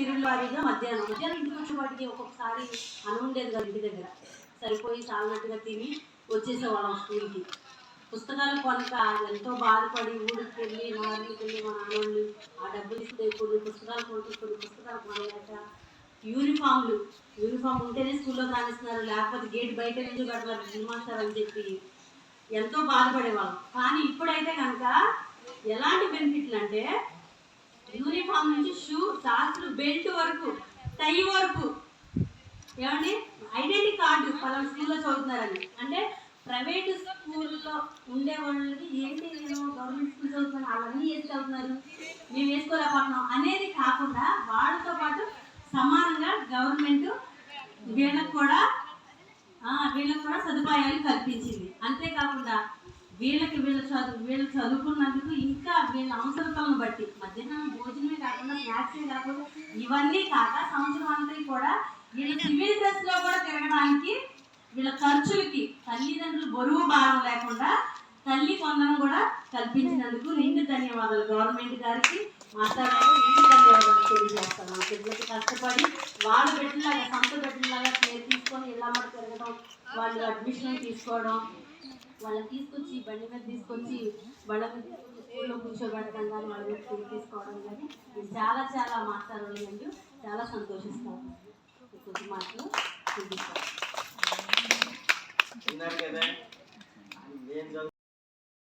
Period వారీగా మధ్యాహ్నం ఇంటికి వచ్చేవాటికి ఒక్కొక్కసారి అని ఉండేది కదా, ఇంటి దగ్గర సరిపోయి చాలినట్టుగా తిని వచ్చేసేవాళ్ళం స్కూల్కి. పుస్తకాలు కొనక ఎంతో బాధపడి ఊరికి వెళ్ళి నాన్నకి వెళ్ళి మా నాన్నోళ్ళు ఆ డబ్బులు ఇస్తే కొన్ని పుస్తకాలు కొన్ని పుస్తకాలు కొనలేక యూనిఫామ్ ఉంటేనే స్కూల్లో రాణిస్తున్నారు, లేకపోతే గేట్ బయట నుంచి కడతారు సినిమాస్టార్ అని చెప్పి ఎంతో బాధపడేవాళ్ళం. కానీ ఇప్పుడైతే కనుక ఎలాంటి బెనిఫిట్లు అంటే యూనిఫామ్ నుంచి షూ, సాక్స్లు, బెల్ట్ వరకు, టై వరకు, ఏమండి ఐడెంటిటీ కార్డు పలానా స్కూల్లో చదువుతున్నారని. అంటే ప్రైవేట్ స్కూల్లో ఉండే వాళ్ళకి ఏంటి, నేను గవర్నమెంట్ స్కూల్ చదువుతున్నాను వాళ్ళన్నీ వేసి చదువుతున్నారు మేము వేసుకోలేకపోతున్నాం అనేది కాకుండా వాళ్ళతో పాటు సమానంగా గవర్నమెంట్ వీళ్ళకు కూడా సదుపాయాలు కల్పించింది. అంతేకాకుండా వీళ్ళు చదువుకున్నందుకు ఇంకా వీళ్ళ అవసరతలను బట్టి మధ్యాహ్నం భోజనమే కాకుండా స్నాక్సే కాకుండా ఇవన్నీ కాక సంవత్సరం అంతా కూడా వీళ్ళ సివిల్ డ్రెస్లో కూడా తిరగడానికి వీళ్ళ ఖర్చులకి తల్లిదండ్రులు బరువు భారం లేకుండా తల్లి కొందరం కూడా కల్పించినందుకు నిండు ధన్యవాదాలు గవర్నమెంట్ గారికి, మాట్లాడాలి నిండు ధన్యవాదాలు తెలియజేస్తాను. ఆ పిల్లలకి కష్టపడి వాళ్ళ బిడ్డలాగా సొంత బిడ్డలాగా పేరు తీసుకొని ఇళ్ళమ్మడి తిరగడం, వాళ్ళు అడ్మిషన్ తీసుకోవడం, వాళ్ళని తీసుకొచ్చి బండి మీద తీసుకొచ్చి వాళ్ళ స్కూల్లో కూర్చోబెట్టడం కానీ వాళ్ళ మీద తీసుకోవడం కానీ ఇది చాలా చాలా మాట్లాడాలి అంటూ చాలా సంతోషిస్తాను. కొంచెం మాటలు చూపిస్తాను.